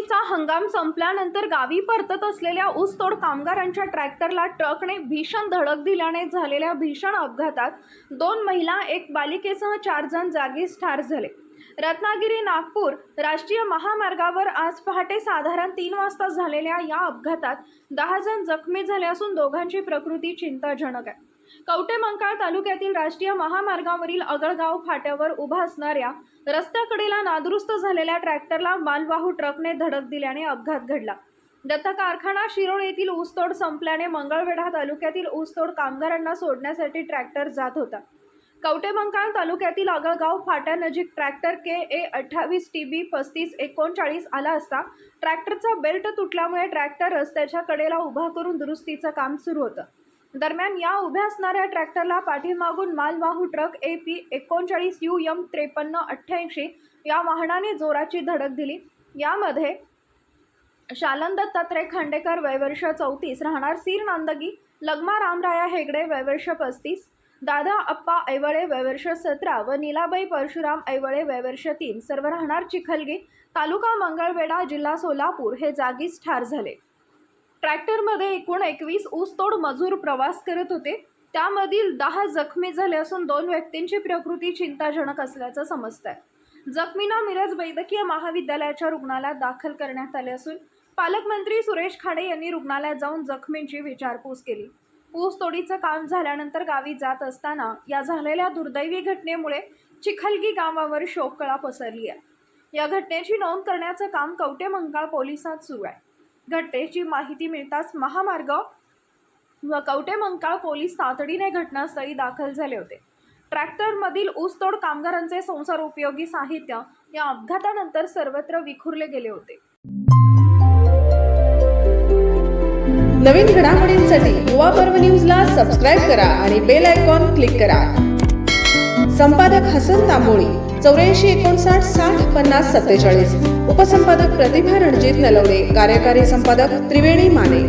पेरणीचा हंगाम संपल्यानंतर गावी परतत असलेल्या ऊसतोड कामगारांच्या ट्रॅक्टरला ट्रकने भीषण धडक दिल्याने झालेल्या भीषण अपघातात 2 महिला, 1 बालिकेसह 4 जण जागीच ठार झाले. रत्नागिरी नागपूर राष्ट्रीय महामार्गावर आज पहाटे साधारण 3 वाजता झालेल्या या अपघातात 10 जण जखमी झाले असून दोघांची प्रकृती चिंताजनक आहे. कवठेमंकाळ तालुक्यातील राष्ट्रीय महामार्गावरील अगळगाव फाट्यावर उभा असणाऱ्या रस्त्याकडेला नादुरुस्त झालेल्या ट्रॅक्टरला मालवाहू ट्रकने धडक दिल्याने अपघात घडला. दत्त कारखाना शिरोळ येथील ऊसतोड संपल्याने मंगळवेढा तालुक्यातील ऊसतोड कामगारांना सोडण्यासाठी ट्रॅक्टर जात होता. कवठेमंकाळ तालुक्यातील अगळगाव फाट्यानजीक ट्रॅक्टर KA 28 TB 3539 आला असता ट्रॅक्टरचा बेल्ट तुटल्यामुळे ट्रॅक्टर रस्त्याच्या कडेला उभा करून दुरुस्तीचं काम सुरू होतं. दरम्यान या उभ्या असणाऱ्या ट्रॅक्टरला पाठीमागून मालवाहू ट्रक AP 39 UM 5388 या वाहनाने जोराची धडक दिली. यामध्ये शालन दत्तात्रय खांडेकर वय वर्ष 34 राहणार सीर नांदगी, लगमा रामराया हेगडे वय वर्ष 35, दादा अप्पा ऐवळे वय वर्ष 17 व नीलाबाई परशुराम ऐवळे वय वर्ष 3 सर्व राहणार चिखलगी, तालुका मंगळवेढा, जिल्हा सोलापूर हे जागीच ठार झाले. ट्रॅक्टरमध्ये एकूण 21 ऊसतोड मजूर प्रवास करत होते. त्यामधील 10 जखमी झाले असून 2 व्यक्तींची प्रकृती चिंताजनक असल्याचं समजतंय. जखमींना मिरज वैद्यकीय महाविद्यालयाच्या रुग्णालयात दाखल करण्यात आले असून पालकमंत्री सुरेश खाडे यांनी रुग्णालयात जाऊन जखमींची विचारपूस केली. ऊसतोडीचं काम झाल्यानंतर गावी जात असताना या झालेल्या दुर्दैवी घटनेमुळे चिखलगी गावावर शोककळा पसरली आहे. या घटनेची नोंद करण्याचं काम कवठेमंकाळ पोलिसात सुरू आहे. घटनेची माहिती मिळताच महामार्ग व कवठेमंकाळ पोलीस तातडीने घटनास्थळी दाखल झाले होते. ट्रॅक्टरमधील ऊसतोड कामगारांचे संसार उपयोगी साहित्य या अपघातानंतर सर्वत्र विखुरले गेले होते. नवीन घडामोडींसाठी युवा पर्व न्यूजला सबस्क्राईब करा आणि बेल आयकॉन क्लिक करा. संपादक हसन तांबोळी 8459 60 50 47. उपसंपादक प्रतिभा रणजित नलवडे. कार्यकारी संपादक त्रिवेणी माने.